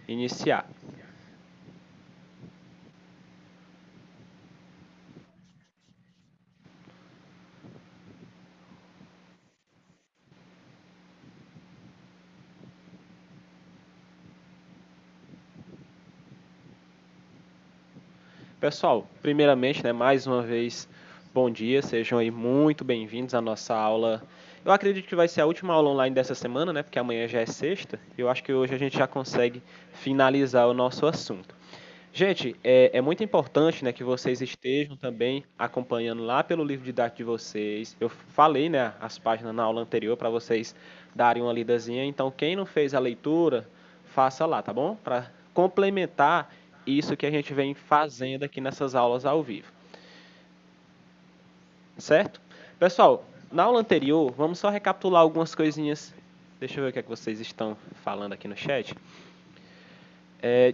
iniciar. Pessoal, primeiramente, né, mais uma vez, bom dia, sejam aí muito bem-vindos à nossa aula. Eu acredito que vai ser a última aula online dessa semana, né, porque amanhã já é sexta. Eu acho que hoje a gente já consegue finalizar o nosso assunto. Gente, é muito importante, né, que vocês estejam também acompanhando lá pelo livro didático de vocês. Eu falei, né, as páginas na aula anterior para vocês darem uma lidazinha. Então, quem não fez a leitura, faça lá, tá bom? Para complementar isso que a gente vem fazendo aqui nessas aulas ao vivo, certo? Pessoal, na aula anterior, vamos só recapitular algumas coisinhas. Deixa eu ver o que é que vocês estão falando aqui no chat.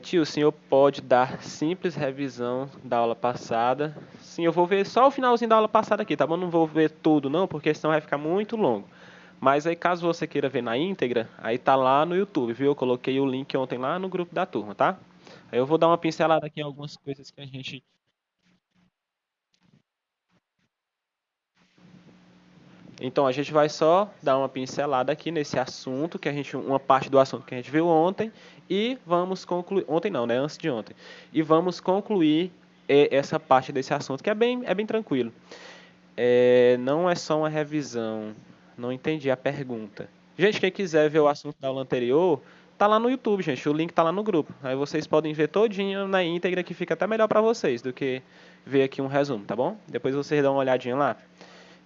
Tio, o senhor pode dar simples revisão da aula passada? Sim, eu vou ver só o finalzinho da aula passada aqui, tá bom? Não vou ver tudo não, porque senão vai ficar muito longo. Mas aí caso você queira ver na íntegra, aí tá lá no YouTube, viu? Eu coloquei o link ontem lá no grupo da turma, tá? Aí eu vou dar uma pincelada aqui em algumas coisas que a gente. Então a gente vai só dar uma pincelada aqui nesse assunto, que a gente, uma parte do assunto que a gente viu ontem, e vamos concluir. Ontem não, né? Antes de ontem. E vamos concluir essa parte desse assunto, que é bem tranquilo. Não é só uma revisão. Não entendi a pergunta. Gente, quem quiser ver o assunto da aula anterior, tá lá no YouTube, gente. O link tá lá no grupo. Aí vocês podem ver todinho na íntegra, que fica até melhor para vocês do que ver aqui um resumo, tá bom? Depois vocês dão uma olhadinha lá.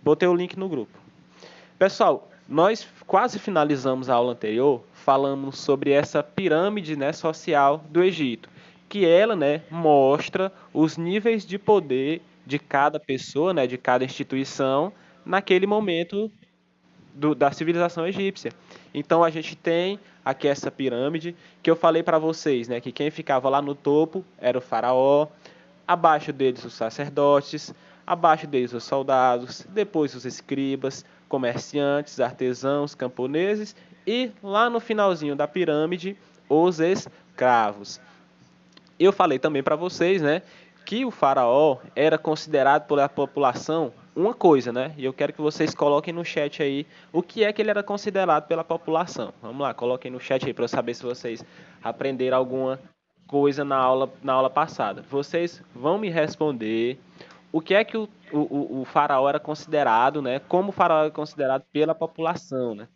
Botei o link no grupo. Pessoal, nós quase finalizamos a aula anterior falando sobre essa pirâmide, né, social do Egito, que ela, né, mostra os níveis de poder de cada pessoa, né, de cada instituição naquele momento da civilização egípcia. Então a gente tem aqui essa pirâmide que eu falei para vocês, né, que quem ficava lá no topo era o faraó, abaixo deles os sacerdotes, abaixo deles os soldados, depois os escribas, comerciantes, artesãos, camponeses e lá no finalzinho da pirâmide os escravos. Eu falei também para vocês, né, que o faraó era considerado pela população uma coisa, né? E eu quero que vocês coloquem no chat aí o que é que ele era considerado pela população. Vamos lá, coloquem no chat aí para eu saber se vocês aprenderam alguma coisa na aula passada. Vocês vão me responder o que é que o faraó era considerado, né? Como o faraó era considerado pela população, né?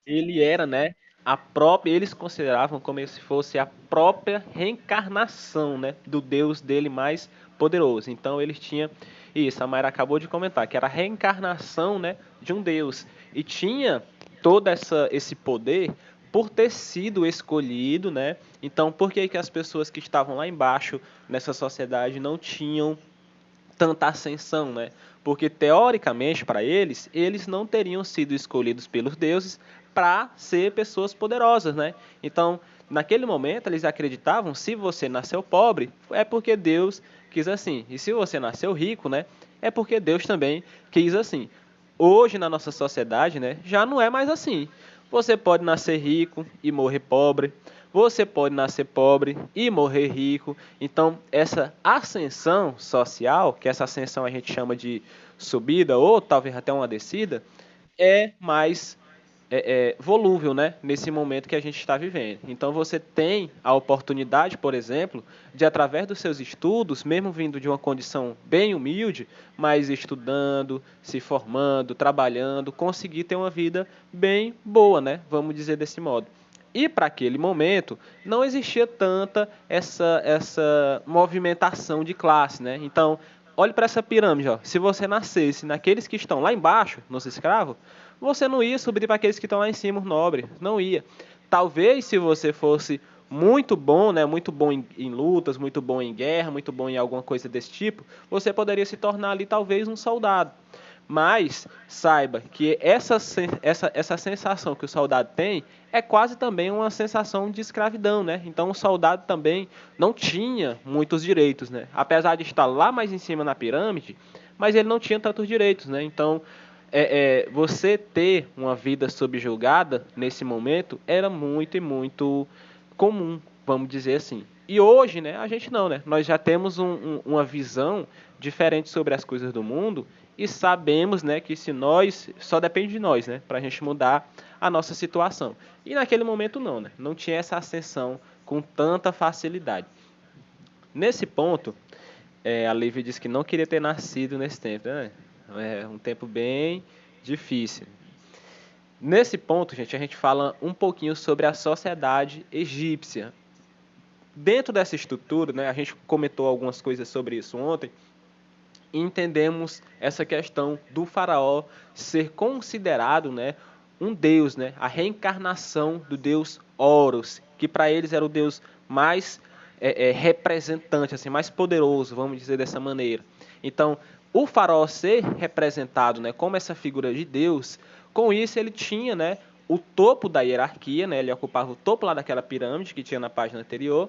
Ele era, né, a própria, eles consideravam como se fosse a própria reencarnação, né, do Deus dele mais poderoso. Então eles tinham isso, a Mayra acabou de comentar, que era a reencarnação, né, de um Deus. E tinha todo esse poder por ter sido escolhido, né? Então, por que que as pessoas que estavam lá embaixo nessa sociedade não tinham tanta ascensão, né? Porque teoricamente para eles, eles não teriam sido escolhidos pelos deuses para ser pessoas poderosas, né? Então, naquele momento eles acreditavam, se você nasceu pobre, é porque Deus quis assim. E se você nasceu rico, né? É porque Deus também quis assim. Hoje na nossa sociedade, né, já não é mais assim. Você pode nascer rico e morrer pobre. Você pode nascer pobre e morrer rico. Então, essa ascensão social, que essa ascensão a gente chama de subida ou talvez até uma descida, é mais volúvel, né? Nesse momento que a gente está vivendo. Então você tem a oportunidade, por exemplo, de através dos seus estudos, mesmo vindo de uma condição bem humilde, mas estudando, se formando, trabalhando, conseguir ter uma vida bem boa, né? Vamos dizer desse modo. E para aquele momento não existia tanta essa movimentação de classe, né? Então, olhe para essa pirâmide, ó. Se você nascesse naqueles que estão lá embaixo, nos escravos, você não ia subir para aqueles que estão lá em cima, os nobres. Não ia. Talvez se você fosse muito bom, né, muito bom em lutas, muito bom em guerra, muito bom em alguma coisa desse tipo, você poderia se tornar ali talvez um soldado. Mas saiba que essa sensação que o soldado tem é quase também uma sensação de escravidão, né? Então o soldado também não tinha muitos direitos, né? Apesar de estar lá mais em cima na pirâmide, mas ele não tinha tantos direitos, né? Então você ter uma vida subjugada nesse momento era muito e muito comum, vamos dizer assim. E hoje, né, a gente não, né? Nós já temos uma visão diferente sobre as coisas do mundo e sabemos, né, que se nós só depende de nós, né, para a gente mudar a nossa situação. E naquele momento não, né? Não tinha essa ascensão com tanta facilidade. Nesse ponto, a Lívia disse que não queria ter nascido nesse tempo, né? É um tempo bem difícil. Nesse ponto, gente, a gente fala um pouquinho sobre a sociedade egípcia. Dentro dessa estrutura, né, a gente comentou algumas coisas sobre isso ontem, e entendemos essa questão do faraó ser considerado, né, um deus, né, a reencarnação do deus Horus, que para eles era o deus mais representante, assim, mais poderoso, vamos dizer dessa maneira. Então, o faraó ser representado, né, como essa figura de Deus, com isso ele tinha, né, o topo da hierarquia, né, ele ocupava o topo lá daquela pirâmide que tinha na página anterior,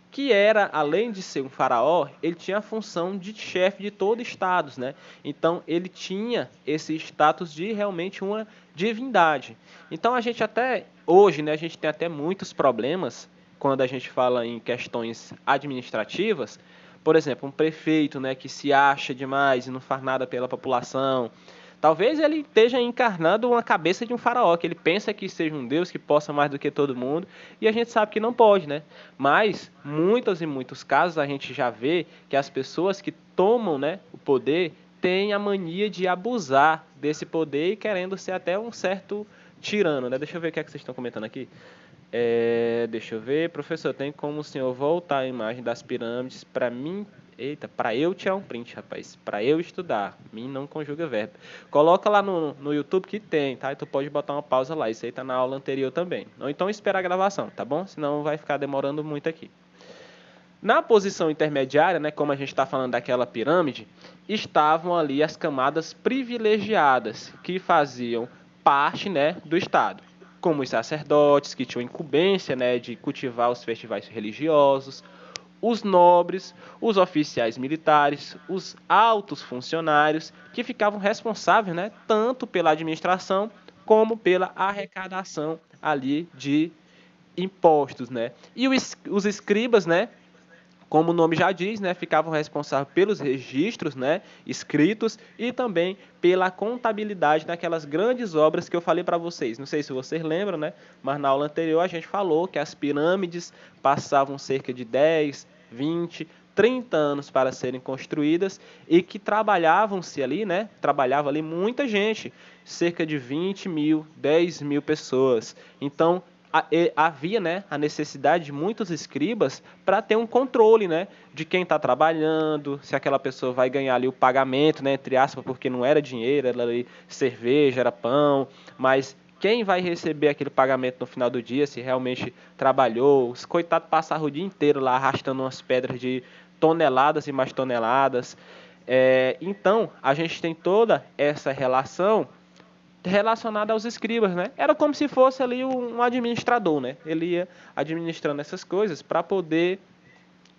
que era, além de ser um faraó, ele tinha a função de chefe de todo o estado, né? Então ele tinha esse status de realmente uma divindade. Então a gente até hoje, né, a gente tem até muitos problemas quando a gente fala em questões administrativas. Por exemplo, um prefeito, né, que se acha demais e não faz nada pela população. Talvez ele esteja encarnando uma cabeça de um faraó, que ele pensa que seja um deus que possa mais do que todo mundo, e a gente sabe que não pode, né? Mas, muitos e muitos casos, a gente já vê que as pessoas que tomam, né, o poder têm a mania de abusar desse poder e querendo ser até um certo tirano, né? Deixa eu ver o que é que vocês estão comentando aqui. Deixa eu ver, professor, tem como o senhor voltar a imagem das pirâmides para mim? Eita, para eu tirar um print, rapaz. Para eu estudar. Mim não conjuga verbo. Coloca lá no YouTube que tem, tá? E tu pode botar uma pausa lá. Isso aí tá na aula anterior também. Ou então espera a gravação, tá bom? Senão vai ficar demorando muito aqui. Na posição intermediária, né, como a gente está falando daquela pirâmide, estavam ali as camadas privilegiadas que faziam parte, né, do Estado, como os sacerdotes que tinham incumbência, né, de cultivar os festivais religiosos, os nobres, os oficiais militares, os altos funcionários que ficavam responsáveis, né, tanto pela administração como pela arrecadação ali de impostos, né? E os escribas, né, como o nome já diz, né, ficavam responsáveis pelos registros, né, escritos e também pela contabilidade daquelas grandes obras que eu falei para vocês. Não sei se vocês lembram, né, mas na aula anterior a gente falou que as pirâmides passavam cerca de 10, 20, 30 anos para serem construídas e que trabalhavam-se ali, né, trabalhava ali muita gente, cerca de 20 mil, 10 mil pessoas. Então, havia, né, a necessidade de muitos escribas para ter um controle, né, de quem está trabalhando, se aquela pessoa vai ganhar ali o pagamento, né, entre aspas, porque não era dinheiro, era ali cerveja, era pão, mas quem vai receber aquele pagamento no final do dia, se realmente trabalhou. Os coitados passaram o dia inteiro lá arrastando umas pedras de toneladas e mais toneladas. Então, a gente tem toda essa relação relacionada aos escribas, né? Era como se fosse ali um administrador, né? Ele ia administrando essas coisas para poder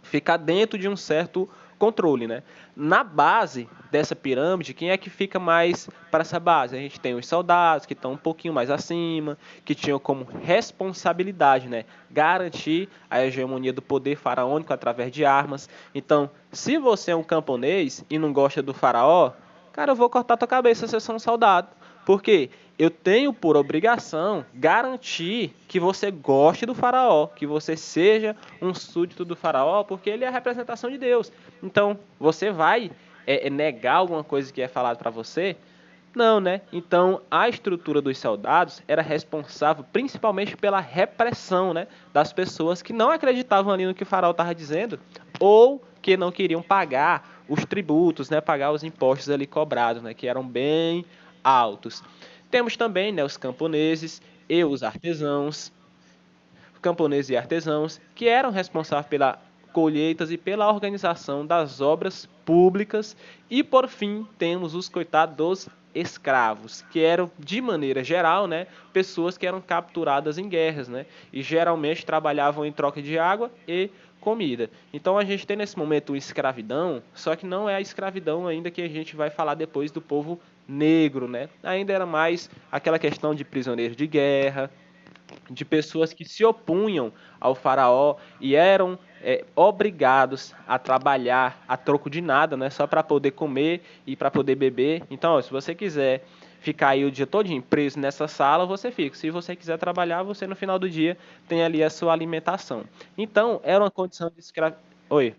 ficar dentro de um certo controle, né? Na base dessa pirâmide, quem é que fica mais para essa base? A gente tem os soldados que estão um pouquinho mais acima, que tinham como responsabilidade, né, garantir a hegemonia do poder faraônico através de armas. Então, se você é um camponês e não gosta do faraó, cara, eu vou cortar tua cabeça se você é um soldado. Porque eu tenho por obrigação garantir que você goste do faraó, que você seja um súdito do faraó, porque ele é a representação de Deus. Então, você vai negar alguma coisa que é falado para você? Não, né? Então, a estrutura dos soldados era responsável principalmente pela repressão, né, das pessoas que não acreditavam ali no que o faraó estava dizendo ou que não queriam pagar os tributos, né, pagar os impostos ali cobrados, né, que eram bem altos. Temos também, né, os camponeses e os artesãos, camponeses e artesãos, que eram responsáveis pelas colheitas e pela organização das obras públicas. E, por fim, temos os coitados dos escravos, que eram, de maneira geral, né, pessoas que eram capturadas em guerras, né, e geralmente trabalhavam em troca de água e comida. Então a gente tem nesse momento uma escravidão, só que não é a escravidão ainda que a gente vai falar depois do povo negro, né? Ainda era mais aquela questão de prisioneiros de guerra, de pessoas que se opunham ao faraó e eram obrigados a trabalhar a troco de nada, né, só para poder comer e para poder beber. Então, ó, se você quiser ficar aí o dia todo preso nessa sala, você fica. Se você quiser trabalhar, você no final do dia tem ali a sua alimentação. Então, era uma condição de escravidão. Oi.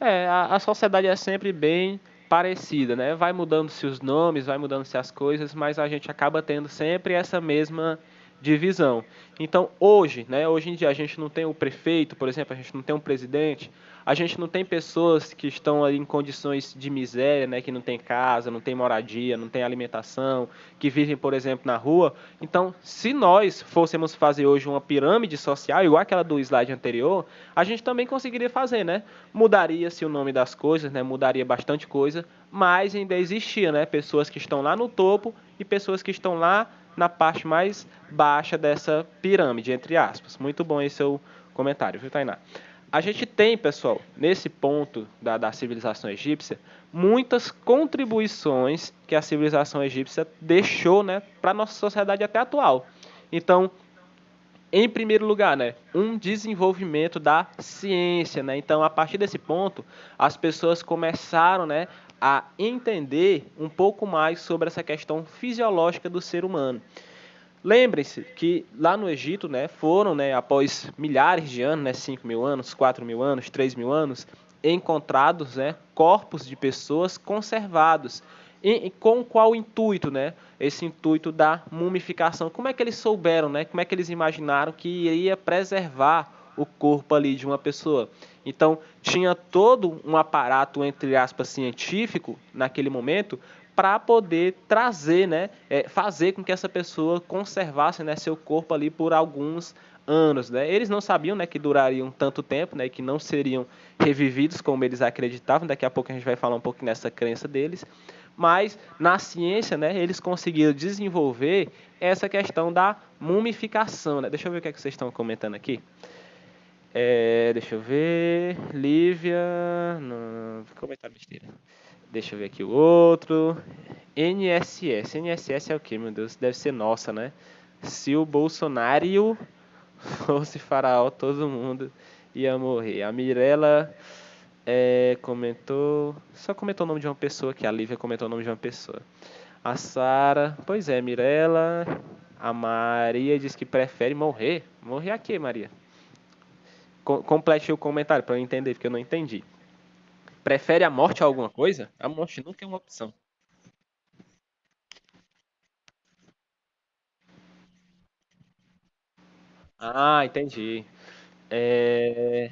A sociedade é sempre bem parecida, né? Vai mudando-se os nomes, vai mudando-se as coisas, mas a gente acaba tendo sempre essa mesma divisão. Então, hoje, né? Hoje em dia a gente não tem o prefeito, por exemplo, a gente não tem um presidente, a gente não tem pessoas que estão ali em condições de miséria, né? Que não tem casa, não tem moradia, não tem alimentação, que vivem, por exemplo, na rua. Então, se nós fôssemos fazer hoje uma pirâmide social, igual aquela do slide anterior, a gente também conseguiria fazer, né? Mudaria-se o nome das coisas, né? Mudaria bastante coisa, mas ainda existia, né? Pessoas que estão lá no topo e pessoas que estão lá na parte mais baixa dessa pirâmide, entre aspas. Muito bom esse seu comentário, viu, Tainá? A gente tem, pessoal, nesse ponto da civilização egípcia, muitas contribuições que a civilização egípcia deixou, né, para a nossa sociedade até atual. Então, em primeiro lugar, né, um desenvolvimento da ciência, né? Então, a partir desse ponto, as pessoas começaram, né, a entender um pouco mais sobre essa questão fisiológica do ser humano. Lembrem-se que lá no Egito, né, foram, né, após milhares de anos, né, 5 mil anos, 4 mil anos, 3 mil anos, encontrados, né, corpos de pessoas conservados. E com qual intuito, né? Esse intuito da mumificação. Como é que eles souberam, né? Como é que eles imaginaram que iria preservar o corpo ali de uma pessoa? Então, tinha todo um aparato, entre aspas, científico, naquele momento, para poder trazer, né, fazer com que essa pessoa conservasse, né, seu corpo ali por alguns anos, né? Eles não sabiam, né, que durariam tanto tempo, né, que não seriam revividos como eles acreditavam. Daqui a pouco a gente vai falar um pouco nessa crença deles. Mas na ciência, né, eles conseguiram desenvolver essa questão da mumificação, né? Deixa eu ver o que, é que vocês estão comentando aqui. Deixa eu ver. Lívia. Não, comentário besteira. Deixa eu ver aqui o outro. NSS. NSS é o que, meu Deus? Deve ser nossa, né? Se o Bolsonaro fosse faraó, todo mundo ia morrer. A Mirella comentou. Só comentou o nome de uma pessoa aqui. A Lívia comentou o nome de uma pessoa. A Sara. Pois é, Mirella. A Maria diz que prefere morrer. Morrer aqui, Maria? Complete o comentário para eu entender, porque eu não entendi. Prefere a morte a alguma coisa? A morte nunca é uma opção. Ah, entendi. É,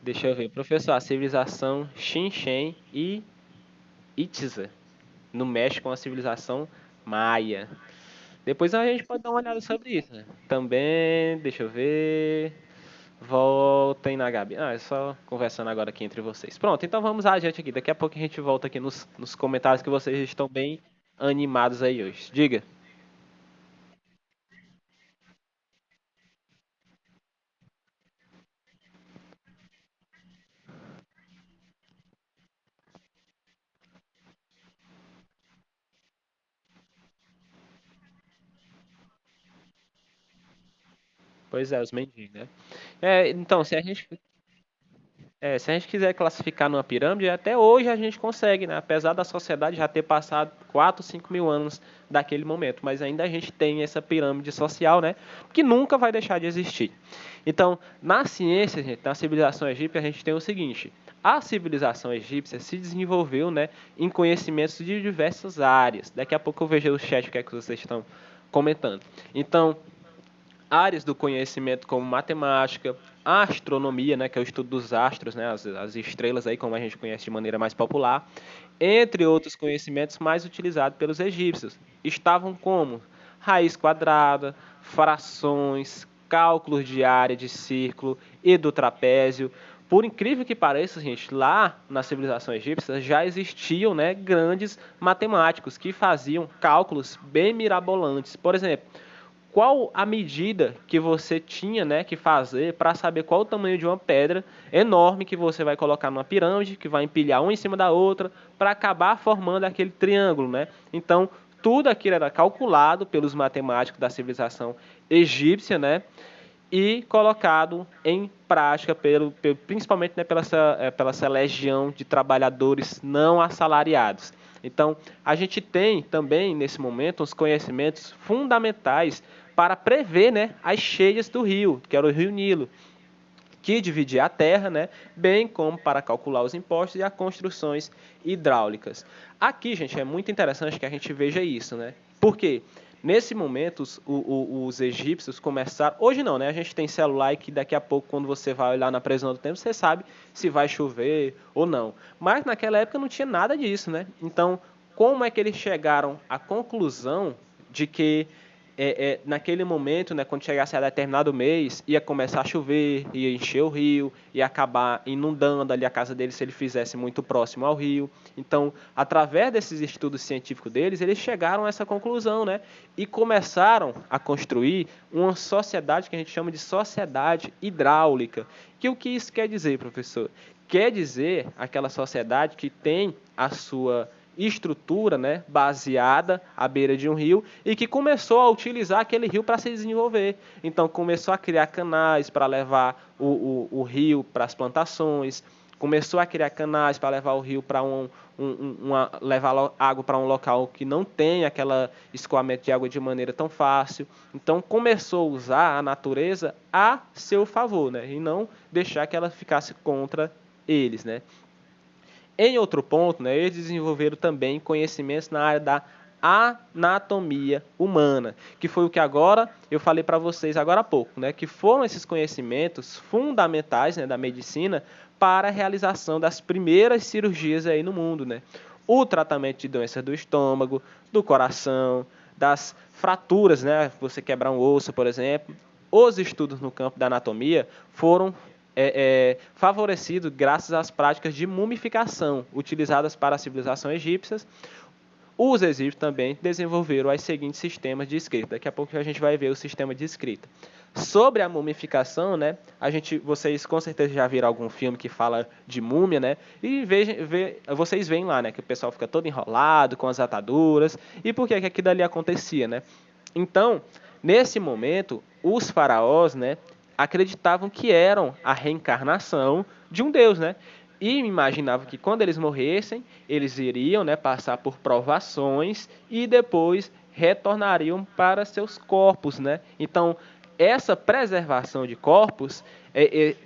Deixa eu ver. Professor, a civilização Xinchen e Itza, no México, com a civilização Maia. Depois a gente pode dar uma olhada sobre isso, né? Também, deixa eu ver. Voltem na Gabi. É só conversando agora aqui entre vocês. Pronto, então vamos adiante aqui. Daqui a pouco a gente volta aqui nos comentários que vocês estão bem animados aí hoje. Diga. Pois é, os mendigos, né? Então, se a gente quiser classificar numa pirâmide, até hoje a gente consegue, né? Apesar da sociedade já ter passado 4, 5 mil anos daquele momento, mas ainda a gente tem essa pirâmide social, né? Que nunca vai deixar de existir. Então, na ciência, gente, na civilização egípcia, a gente tem o seguinte: a civilização egípcia se desenvolveu, né, em conhecimentos de diversas áreas. Daqui a pouco eu vejo o chat o que é que vocês estão comentando. Então, áreas do conhecimento como matemática, a astronomia, né, que é o estudo dos astros, né, as estrelas aí, como a gente conhece de maneira mais popular, entre outros conhecimentos mais utilizados pelos egípcios. Estavam como raiz quadrada, frações, cálculos de área de círculo e do trapézio. Por incrível que pareça, gente, lá na civilização egípcia já existiam, né, grandes matemáticos que faziam cálculos bem mirabolantes. Por exemplo, qual a medida que você tinha, né, que fazer para saber qual o tamanho de uma pedra enorme que você vai colocar numa pirâmide, que vai empilhar uma em cima da outra, para acabar formando aquele triângulo, né? Então, tudo aquilo era calculado pelos matemáticos da civilização egípcia, né? E colocado em prática principalmente, né, pela essa legião de trabalhadores não assalariados. Então, a gente tem também, nesse momento, os conhecimentos fundamentais para prever, né, as cheias do rio, que era o Rio Nilo, que dividia a terra, né, bem como para calcular os impostos e as construções hidráulicas. Aqui, gente, é muito interessante que a gente veja isso, né? Porque nesse momento os egípcios começaram. Hoje não, né? A gente tem celular e que daqui a pouco, quando você vai olhar na previsão do tempo, você sabe se vai chover ou não. Mas naquela época não tinha nada disso, né? Então, como é que eles chegaram à conclusão de que naquele momento, né, quando chegasse a determinado mês, ia começar a chover, ia encher o rio, ia acabar inundando ali a casa dele se ele fizesse muito próximo ao rio. Então, através desses estudos científicos deles, eles chegaram a essa conclusão, né, e começaram a construir uma sociedade que a gente chama de sociedade hidráulica. Que o que isso quer dizer, professor? Quer dizer aquela sociedade que tem a sua estrutura, né, baseada à beira de um rio e que começou a utilizar aquele rio para se desenvolver. Então começou a criar canais para levar o rio para as plantações, começou a criar canais para levar o rio para levar água para um local que não tem aquela escoamento de água de maneira tão fácil. Então começou a usar a natureza a seu favor, né, e não deixar que ela ficasse contra eles, né? Em outro ponto, né, eles desenvolveram também conhecimentos na área da anatomia humana, que foi o que agora eu falei para vocês agora há pouco, né, que foram esses conhecimentos fundamentais, né, da medicina para a realização das primeiras cirurgias aí no mundo, né? O tratamento de doenças do estômago, do coração, das fraturas, né, você quebrar um osso, por exemplo. Os estudos no campo da anatomia foram favorecido graças às práticas de mumificação utilizadas para a civilização egípcia. Os egípcios também desenvolveram os seguintes sistemas de escrita. Daqui a pouco a gente vai ver o sistema de escrita. Sobre a mumificação, né, vocês com certeza já viram algum filme que fala de múmia, né? E vocês veem lá, né, que o pessoal fica todo enrolado com as ataduras. E por que aquilo ali acontecia, né? Então, nesse momento, os faraós, né, acreditavam que eram a reencarnação de um deus, né? E imaginavam que quando eles morressem, eles iriam, né, passar por provações e depois retornariam para seus corpos, né? Então, essa preservação de corpos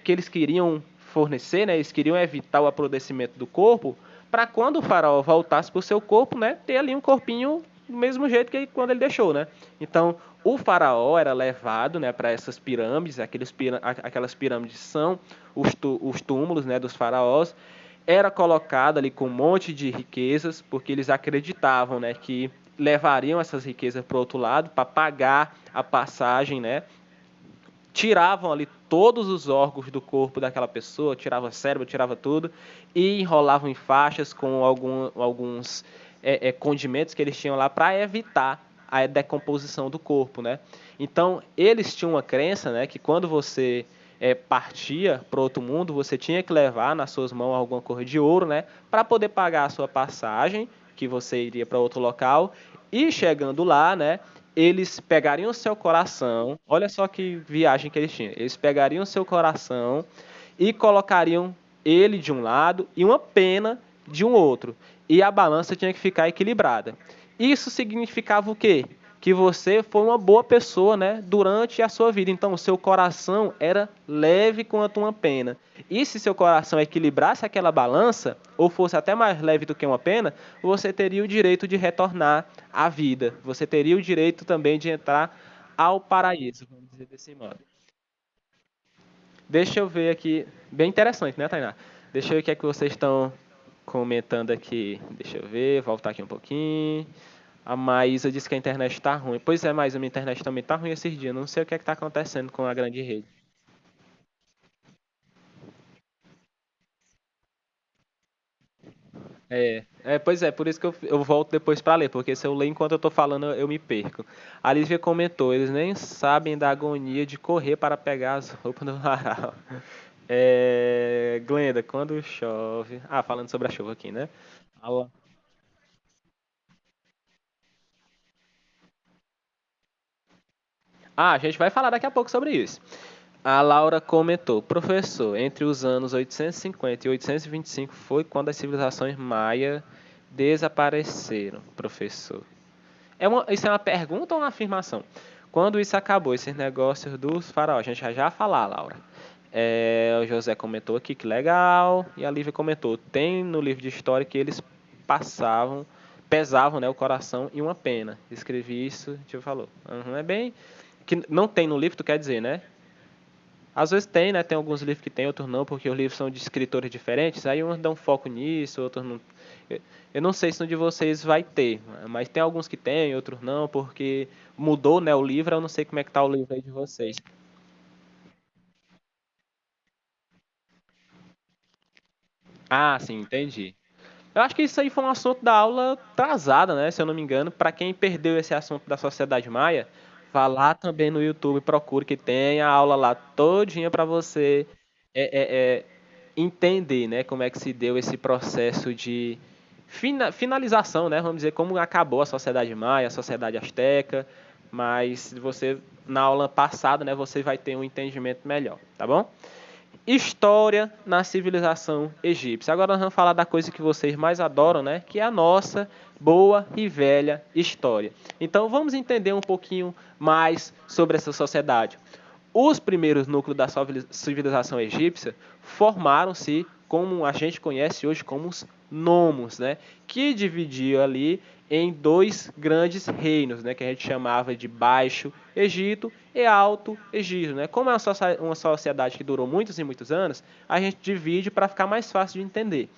que eles queriam fornecer, né, eles queriam evitar o apodrecimento do corpo, para quando o faraó voltasse para o seu corpo, né, ter ali um corpinho do mesmo jeito que quando ele deixou, né? Então, o faraó era levado, né, para essas pirâmides, aquelas pirâmides são os túmulos, né, dos faraós, era colocado ali com um monte de riquezas, porque eles acreditavam, né, que levariam essas riquezas para o outro lado para pagar a passagem, né? Tiravam ali todos os órgãos do corpo daquela pessoa, tirava cérebro, tirava tudo e enrolavam em faixas com alguns condimentos que eles tinham lá para evitar a decomposição do corpo, né? Então eles tinham uma crença, né, que quando você partia para outro mundo, você tinha que levar nas suas mãos alguma coisa de ouro, né, para poder pagar a sua passagem, que você iria para outro local, e chegando lá, né, eles pegariam o seu coração, olha só que viagem que eles tinham, eles pegariam o seu coração e colocariam ele de um lado e uma pena de um outro, e a balança tinha que ficar equilibrada. Isso significava o quê? Que você foi uma boa pessoa, né, durante a sua vida. Então, o seu coração era leve quanto uma pena. E se seu coração equilibrasse aquela balança, ou fosse até mais leve do que uma pena, você teria o direito de retornar à vida. Você teria o direito também de entrar ao paraíso, vamos dizer. dizer desse modo. Deixa eu ver aqui. Bem interessante, né, Tainá? Deixa eu ver o que é que vocês estão comentando aqui. Deixa eu ver, voltar aqui um pouquinho. A Maísa disse que a internet está ruim. Pois é, Maísa, minha internet também está ruim esses dias. Não sei o que é que está acontecendo com a grande rede. Pois é, por isso que eu volto depois para ler, porque se eu ler enquanto eu tô falando, eu me perco. A Lívia comentou, eles nem sabem da agonia de correr para pegar as roupas do varal. Glenda, quando chove. Ah, falando sobre a chuva aqui, né? A a gente vai falar daqui a pouco sobre isso. A Laura comentou, professor, entre os anos 850 e 825 foi quando as civilizações maia desapareceram, professor. Isso é uma pergunta ou uma afirmação? Quando isso acabou, esses negócios dos faraós, a gente já falar, Laura. O José comentou aqui que legal, e a Lívia comentou, tem no livro de história que eles pesavam, né, o coração em uma pena. Escrevi isso, a gente falou. Uhum, é bem que não tem no livro, tu quer dizer, né? Às vezes tem, né? Tem alguns livros que tem, outros não, porque os livros são de escritores diferentes, aí uns dão foco nisso, outros não. Eu não sei se no de vocês vai ter, mas tem alguns que tem, outros não, porque mudou, né, o livro, eu não sei como é que tá o livro aí de vocês. Ah, sim, entendi. Eu acho que isso aí foi um assunto da aula atrasada, né? Se eu não me engano. Para quem perdeu esse assunto da Sociedade Maia, vá lá também no YouTube, procure que tem a aula lá todinha para você é, é, é, entender, né? Como é que se deu esse processo de finalização, né? Vamos dizer como acabou a Sociedade Maia, a Sociedade Azteca. Mas você na aula passada, né? Você vai ter um entendimento melhor, tá bom? História na civilização egípcia. Agora nós vamos falar da coisa que vocês mais adoram, né? Que é a nossa boa e velha história. Então vamos entender um pouquinho mais sobre essa sociedade. Os primeiros núcleos da civilização egípcia formaram-se como a gente conhece hoje como os nomos, né? Que dividiam ali em dois grandes reinos, né? Que a gente chamava de Baixo Egito e Alto Egito, né? Como é uma sociedade que durou muitos e muitos anos, a gente divide para ficar mais fácil de entender.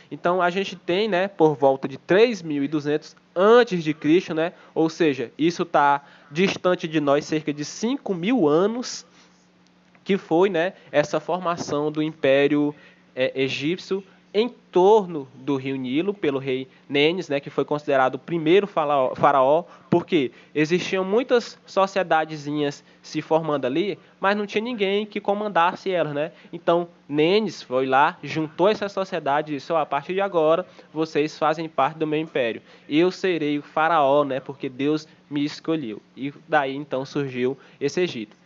Então a gente tem, né, por volta de 3.200 antes de Cristo, né? Ou seja, isso está distante de nós cerca de 5.000 anos, que foi, né, essa formação do Império Egípcio em torno do rio Nilo pelo rei Menes, né, que foi considerado o primeiro faraó, porque existiam muitas sociedadezinhas se formando ali, mas não tinha ninguém que comandasse elas, né? Então Menes foi lá, juntou essa sociedade e disse: a partir de agora vocês fazem parte do meu império. Eu serei o faraó, né? Porque Deus me escolheu. E daí então surgiu esse Egito.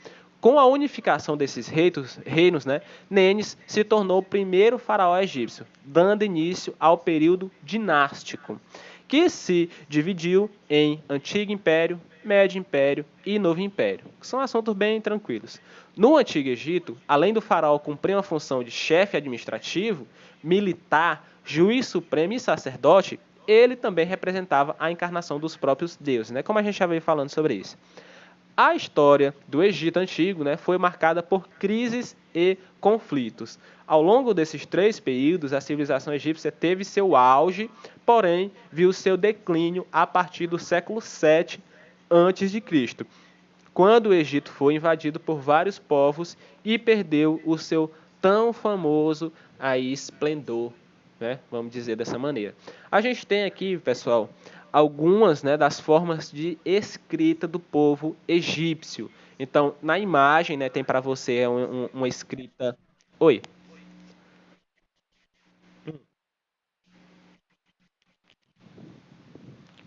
Com a unificação desses reinos, né, Menes se tornou o primeiro faraó egípcio, dando início ao período dinástico, que se dividiu em Antigo Império, Médio Império e Novo Império, que são assuntos bem tranquilos. No Antigo Egito, além do faraó cumprir uma função de chefe administrativo, militar, juiz supremo e sacerdote, ele também representava a encarnação dos próprios deuses, né? Como a gente já veio falando sobre isso. A história do Egito Antigo, né, foi marcada por crises e conflitos. Ao longo desses três períodos, a civilização egípcia teve seu auge, porém viu seu declínio a partir do século VII a.C., quando o Egito foi invadido por vários povos e perdeu o seu tão famoso aí esplendor, né? Vamos dizer dessa maneira. A gente tem aqui, pessoal, algumas, né, das formas de escrita do povo egípcio. Então, na imagem, né, tem para você uma escrita. Oi.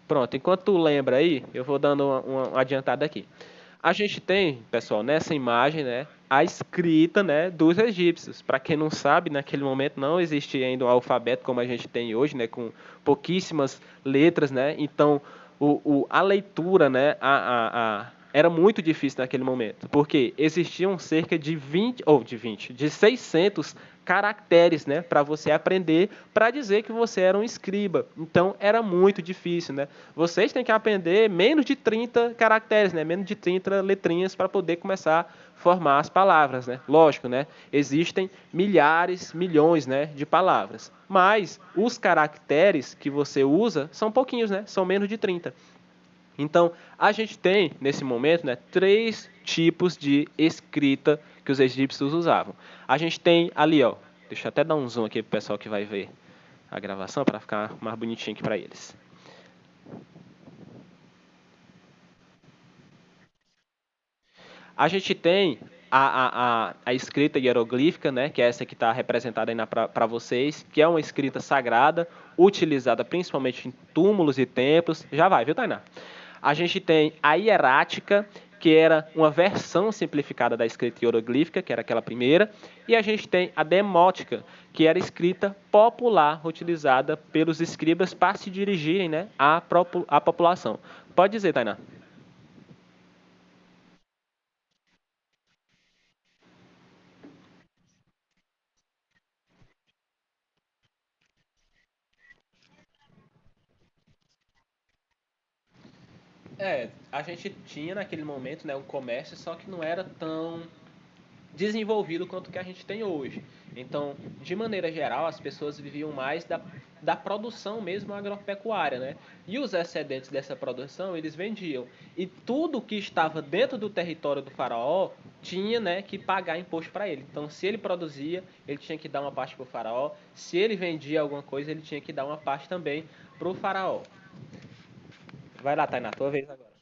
Pronto, enquanto tu lembra aí, eu vou dando uma adiantada aqui. A gente tem, pessoal, nessa imagem, né, a escrita, né, dos egípcios. Para quem não sabe, naquele momento não existia ainda o alfabeto como a gente tem hoje, né, com pouquíssimas letras, né. Então, a leitura, né, era muito difícil naquele momento, porque existiam cerca de 20, de 600 caracteres, né, para você aprender para dizer que você era um escriba. Então era muito difícil, né? Vocês têm que aprender menos de 30 caracteres, né, menos de 30 letrinhas para poder começar a formar as palavras, né? Lógico, né? Existem milhares, milhões, né, de palavras, mas os caracteres que você usa são pouquinhos, né? São menos de 30. Então, a gente tem, nesse momento, né, três tipos de escrita que os egípcios usavam. A gente tem ali, ó, deixa eu até dar um zoom aqui para o pessoal que vai ver a gravação, para ficar mais bonitinho aqui para eles. A gente tem a escrita hieroglífica, né, que é essa que está representada aí para vocês, que é uma escrita sagrada, utilizada principalmente em túmulos e templos. Já vai, viu, Tainá? A gente tem a hierática, que era uma versão simplificada da escrita hieroglífica, que era aquela primeira, e a gente tem a demótica, que era escrita popular, utilizada pelos escribas para se dirigirem, né, à população. Pode dizer, Tainá. A gente tinha naquele momento, né, um comércio, só que não era tão desenvolvido quanto que a gente tem hoje. Então, de maneira geral, as pessoas viviam mais da produção mesmo agropecuária, né? E os excedentes dessa produção eles vendiam. E tudo que estava dentro do território do faraó tinha, né, que pagar imposto para ele. Então, se ele produzia, ele tinha que dar uma parte para o faraó. Se ele vendia alguma coisa, ele tinha que dar uma parte também para o faraó. Vai lá, Tainá, tua vez agora.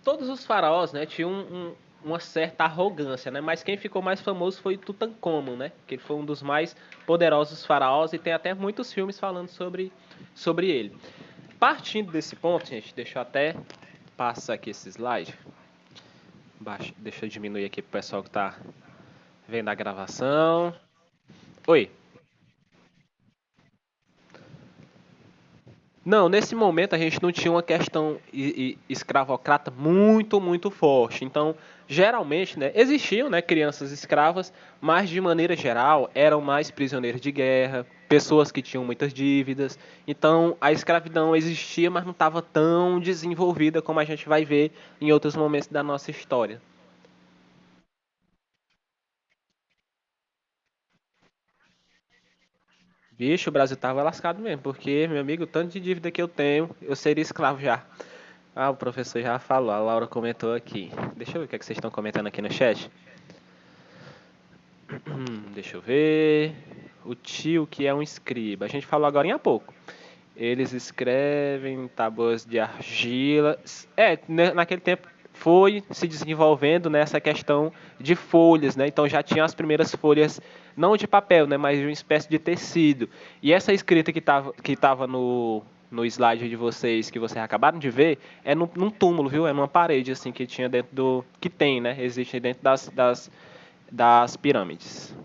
Todos os faraós, né, tinham uma certa arrogância, né? Mas quem ficou mais famoso foi Tutankhamon, né? Que ele foi um dos mais poderosos faraós e tem até muitos filmes falando sobre ele. Partindo desse ponto, gente, deixa eu até passar aqui esse slide. Deixa eu diminuir aqui pro pessoal que tá vendo a gravação. Oi. Não, nesse momento a gente não tinha uma questão escravocrata muito, muito forte. Então, geralmente, né, existiam, né, crianças escravas, mas de maneira geral eram mais prisioneiros de guerra, pessoas que tinham muitas dívidas. Então, a escravidão existia, mas não estava tão desenvolvida como a gente vai ver em outros momentos da nossa história. Bicho, o Brasil tava lascado mesmo, porque, meu amigo, o tanto de dívida que eu tenho, eu seria escravo já. Ah, o professor já falou, a Laura comentou aqui. Deixa eu ver o que, é que vocês estão comentando aqui no chat. Deixa eu ver. O tio que é um escriba. A gente falou agora há pouco. Eles escrevem tábuas de argila. Naquele tempo foi se desenvolvendo nessa questão de folhas, né? Então já tinha as primeiras folhas, não de papel, né? Mas de uma espécie de tecido. E essa escrita que tava no slide de vocês, que vocês acabaram de ver, é num túmulo, viu? É numa parede, assim, que tinha dentro do... Que tem, né? Existe dentro das pirâmides.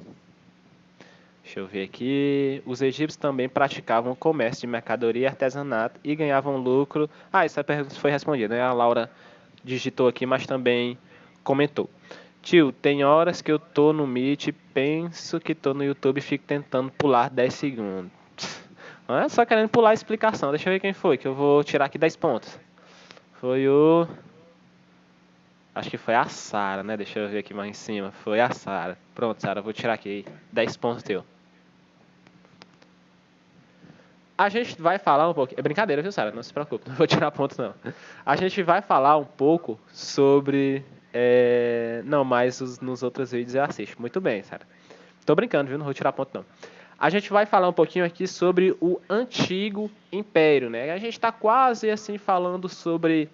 Deixa eu ver aqui. Os egípcios também praticavam comércio de mercadoria e artesanato e ganhavam lucro. Ah, essa pergunta foi respondida, né? A Laura digitou aqui, mas também comentou. Tio, tem horas que eu tô no Meet, penso que tô no YouTube e fico tentando pular 10 segundos. Não é só querendo pular a explicação. Deixa eu ver quem foi, que eu vou tirar aqui 10 pontos. Foi o... Acho que foi a Sara, né? Deixa eu ver aqui mais em cima. Foi a Sara. Pronto, Sara, vou tirar aqui 10 pontos teu. A gente vai falar um pouco. É brincadeira, viu, Sara? Não se preocupe, não vou tirar pontos, não. A gente vai falar um pouco sobre. Não, mas nos outros vídeos eu assisto. Muito bem, Sara. Tô brincando, viu? Não vou tirar ponto, não. A gente vai falar um pouquinho aqui sobre o Antigo Império, né? A gente está quase assim falando sobre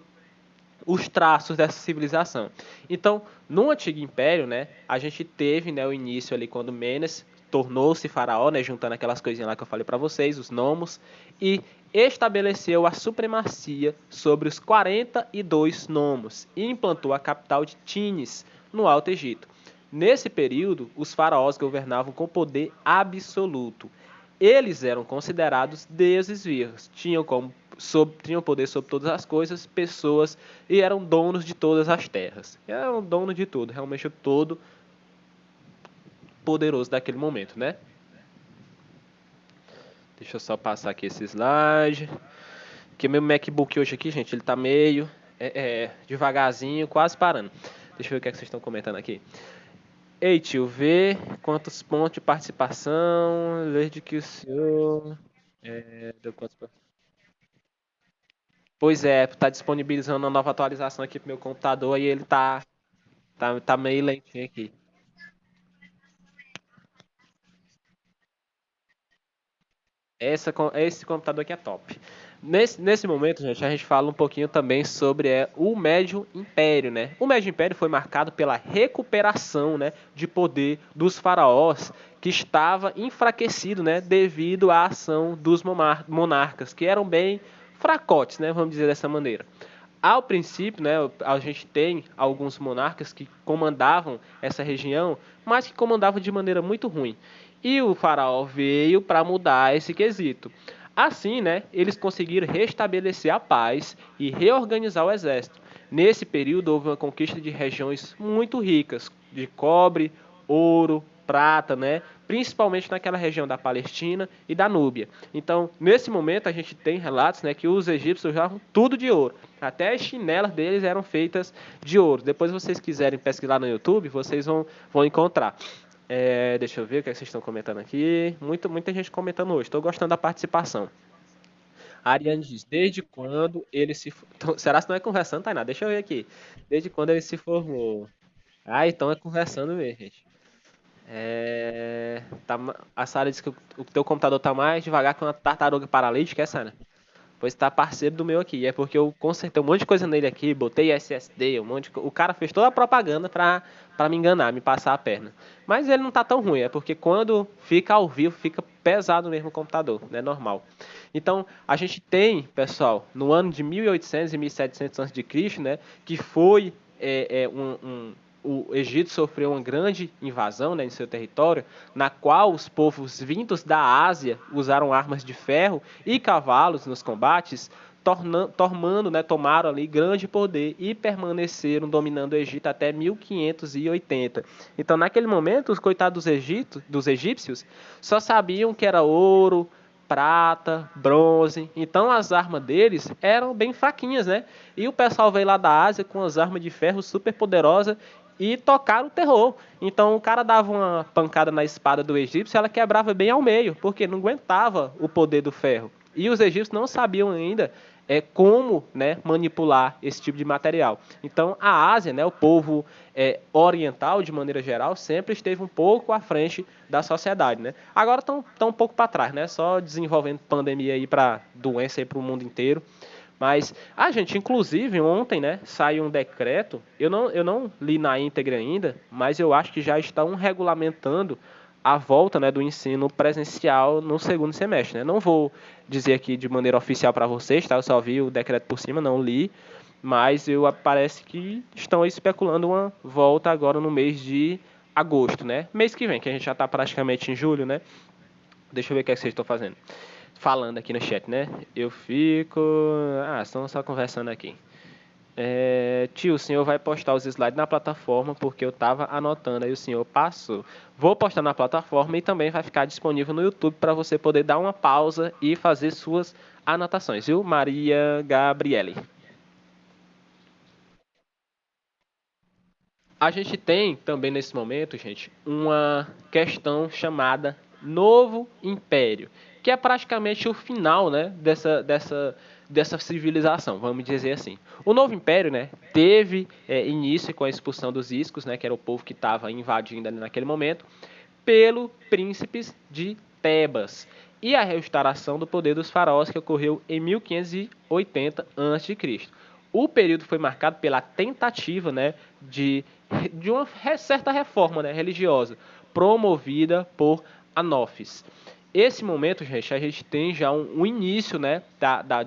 os traços dessa civilização. Então, no Antigo Império, né, a gente teve, né, o início ali quando Menes tornou-se faraó, né, juntando aquelas coisinhas lá que eu falei para vocês, os nomos, e estabeleceu a supremacia sobre os 42 nomos e implantou a capital de Tinis, no Alto Egito. Nesse período, os faraós governavam com poder absoluto. Eles eram considerados deuses vivos, tinham poder sobre todas as coisas, pessoas, e eram donos de todas as terras. Eram dono de tudo, realmente o todo poderoso daquele momento, né? Deixa eu só passar aqui esse slide. Porque meu MacBook hoje aqui, gente, ele tá meio devagarzinho, quase parando. Deixa eu ver o que, é que vocês estão comentando aqui. Ei, tio, vê quantos pontos de participação, desde que o senhor... deu quantos... Pois é, tá disponibilizando uma nova atualização aqui pro meu computador e ele tá meio lentinho aqui. Esse computador aqui é top. Nesse momento, gente, a gente fala um pouquinho também sobre o Médio Império, né? O Médio Império foi marcado pela recuperação, né, de poder dos faraós, que estava enfraquecido, né, devido à ação dos monarcas, que eram bem fracotes, né, vamos dizer dessa maneira. Ao princípio, né, a gente tem alguns monarcas que comandavam essa região, mas que comandavam de maneira muito ruim. E o faraó veio para mudar esse quesito. Assim, né, eles conseguiram restabelecer a paz e reorganizar o exército. Nesse período houve uma conquista de regiões muito ricas, de cobre, ouro, prata, né? Principalmente naquela região da Palestina e da Núbia. Então, nesse momento a gente tem relatos, né, que os egípcios usavam tudo de ouro. Até as chinelas deles eram feitas de ouro. Depois, se vocês quiserem pesquisar no YouTube, vocês vão encontrar. Deixa eu ver o que, é que vocês estão comentando aqui. Muita gente comentando hoje. Estou gostando da participação. A Ariane diz, desde quando ele se... Será que não é conversando, Tainá? Deixa eu ver aqui. Desde quando ele se formou? Ah, então é conversando mesmo, gente. A Sara disse que o teu computador tá mais devagar que uma tartaruga paralítica, é, Sara? Pois tá parceiro do meu aqui. É porque eu consertei um monte de coisa nele aqui, botei SSD, um monte de... O cara fez toda a propaganda pra me enganar, me passar a perna. Mas ele não tá tão ruim, é porque quando fica ao vivo, fica pesado mesmo o computador, né? Normal. Então, a gente tem, pessoal, no ano de 1800 e 1700 a.C., né? Que foi o Egito sofreu uma grande invasão, né, em seu território, na qual os povos vindos da Ásia usaram armas de ferro e cavalos nos combates, tomaram ali grande poder e permaneceram dominando o Egito até 1580. Então, naquele momento, os coitados dos egípcios só sabiam que era ouro, prata, bronze. Então as armas deles eram bem fraquinhas, né? E o pessoal veio lá da Ásia com as armas de ferro super poderosas e tocaram o terror. Então o cara dava uma pancada na espada do egípcio e ela quebrava bem ao meio, porque não aguentava o poder do ferro. E os egípcios não sabiam ainda como, né, manipular esse tipo de material. Então a Ásia, né, o povo oriental de maneira geral, sempre esteve um pouco à frente da sociedade, né? Agora estão um pouco para trás, né? Só desenvolvendo pandemia aí para doença aí para o mundo inteiro. Mas, gente, inclusive ontem, né, saiu um decreto, eu não li na íntegra ainda, mas eu acho que já estão regulamentando a volta, né, do ensino presencial no segundo semestre, né? Não vou dizer aqui de maneira oficial para vocês, tá? Eu só vi o decreto por cima, não li, mas parece que estão especulando uma volta agora no mês de agosto, né? Mês que vem, que a gente já está praticamente em julho, né? Deixa eu ver o que, é que vocês estão fazendo. Falando aqui no chat, né? Eu fico... estão só conversando aqui. Tio, o senhor vai postar os slides na plataforma porque eu estava anotando, aí o senhor passou. Vou postar na plataforma e também vai ficar disponível no YouTube para você poder dar uma pausa e fazer suas anotações, viu? Maria Gabriele. A gente tem também nesse momento, gente, uma questão chamada Novo Império, que é praticamente o final, né, dessa civilização, vamos dizer assim. O Novo Império, né, teve início com a expulsão dos iscos, né, que era o povo que estava invadindo ali naquele momento, pelo príncipes de Tebas, e a restauração do poder dos faraós que ocorreu em 1580 a.C. O período foi marcado pela tentativa, né, de uma certa reforma, né, religiosa promovida por Anofis. Esse momento, gente, a gente tem já um início, né,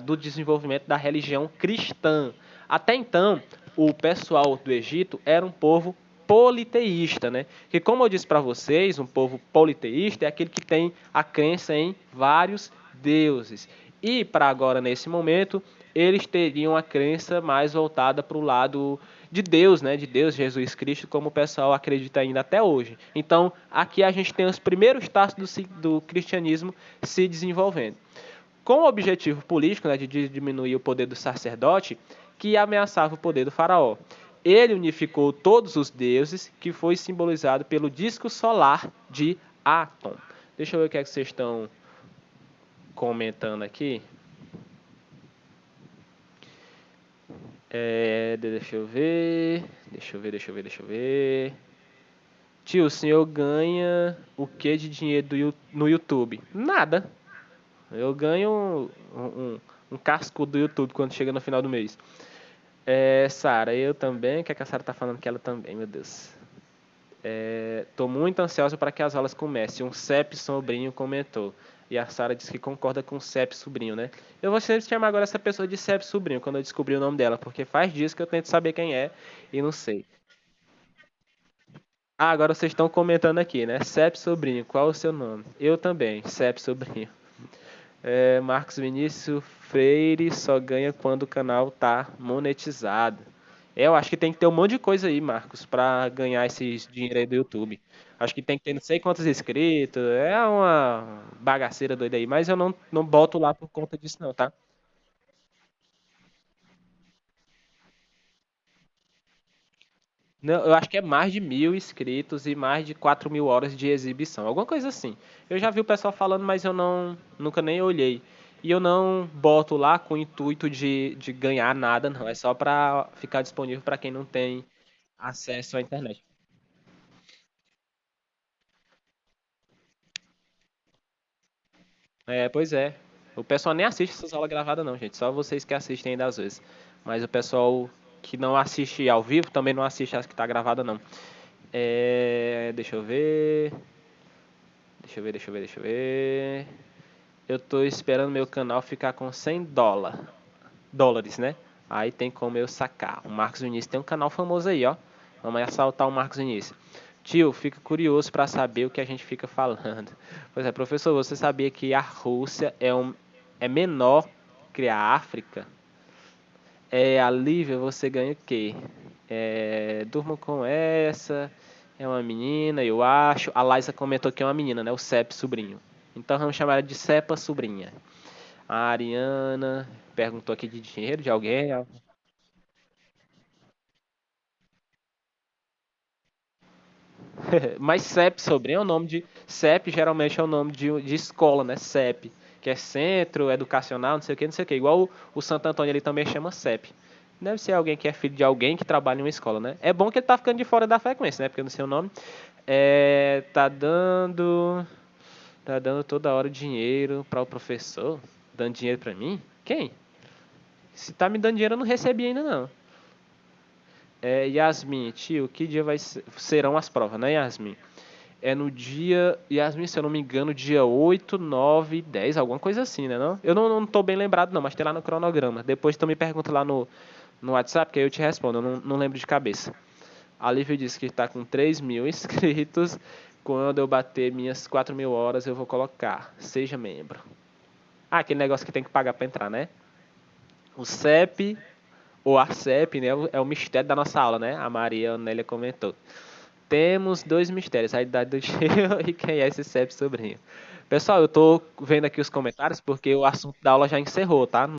do desenvolvimento da religião cristã. Até então, o pessoal do Egito era um povo politeísta, né? Que como eu disse para vocês, um povo politeísta é aquele que tem a crença em vários deuses. E para agora nesse momento, eles teriam a crença mais voltada para o lado de Deus, né? De Deus, Jesus Cristo, como o pessoal acredita ainda até hoje. Então, aqui a gente tem os primeiros passos do cristianismo se desenvolvendo com o objetivo político, né, de diminuir o poder do sacerdote, que ameaçava o poder do faraó. Ele unificou todos os deuses, que foi simbolizado pelo disco solar de Atom. Deixa eu ver o que é que vocês estão comentando aqui. Deixa eu ver. Deixa eu ver. Tio, o senhor ganha o que de dinheiro no YouTube? Nada. Eu ganho um casco do YouTube quando chega no final do mês. Sara, eu também. O que, é que a Sara tá falando que ela também, meu Deus? Tô muito ansiosa para que as aulas comecem. Um CEP sobrinho comentou. E a Sara disse que concorda com o CEP sobrinho, né? Eu vou sempre chamar agora essa pessoa de CEP sobrinho quando eu descobrir o nome dela, porque faz dias que eu tento saber quem é e não sei. Ah, agora vocês estão comentando aqui, né? CEP sobrinho, qual o seu nome? Eu também, CEP sobrinho. Marcos Vinícius Freire só ganha quando o canal tá monetizado. Eu acho que tem que ter um monte de coisa aí, Marcos, pra ganhar esses dinheiro aí do YouTube. Acho que tem que ter não sei quantos inscritos. É uma bagaceira doida aí, mas eu não boto lá por conta disso não, tá? Não, eu acho que é mais de 1.000 inscritos e mais de 4.000 horas de exibição. Alguma coisa assim. Eu já vi o pessoal falando, mas eu nunca nem olhei. E eu não boto lá com o intuito de ganhar nada, não. É só pra ficar disponível pra quem não tem acesso à internet. Pois é. O pessoal nem assiste essas aulas gravadas, não, gente. Só vocês que assistem ainda às vezes. Mas o pessoal que não assiste ao vivo também não assiste as que tá gravada, não. Deixa eu ver. Deixa eu ver. Eu tô esperando meu canal ficar com dólares, né? Aí tem como eu sacar. O Marcos Vinícius tem um canal famoso aí, ó. Vamos assaltar o Marcos Vinícius. Tio, fica curioso para saber o que a gente fica falando. Pois é, professor, você sabia que a Rússia é menor que a África? A Lívia, você ganha o quê? Durmo com essa. É uma menina, eu acho. A Liza comentou que é uma menina, né? O Cep sobrinho. Então vamos chamar ela de Cepa sobrinha. A Ariana perguntou aqui de dinheiro de alguém. Mas CEP sobrinho é o nome de. CEP geralmente é o nome de escola, né? CEP. Que é Centro Educacional, não sei o que, não sei o que. Igual o Santo Antônio ele também chama CEP. Deve ser alguém que é filho de alguém que trabalha em uma escola, né? É bom que ele tá ficando de fora da frequência, né? Porque eu não sei o nome. Tá dando. Tá dando toda hora dinheiro para o professor. Dando dinheiro para mim? Quem? Se tá me dando dinheiro, eu não recebi ainda não. Yasmin, tio, que dia serão as provas, né, Yasmin? É no dia, Yasmin, se eu não me engano, dia 8, 9, 10, alguma coisa assim, né? Não? Eu não tô bem lembrado, não, mas tem lá no cronograma. Depois tu me pergunta lá no WhatsApp, que aí eu te respondo, eu não lembro de cabeça. A Lívia disse que tá com 3.000 inscritos. Quando eu bater minhas 4.000 horas, eu vou colocar. Seja membro. Ah, aquele negócio que tem que pagar pra entrar, né? O CEP ou a CEP, né? É o mistério da nossa aula, né? A Maria Nélia comentou. Temos dois mistérios, a idade do tio e quem é esse CEP sobrinho. Pessoal, eu tô vendo aqui os comentários porque o assunto da aula já encerrou, tá?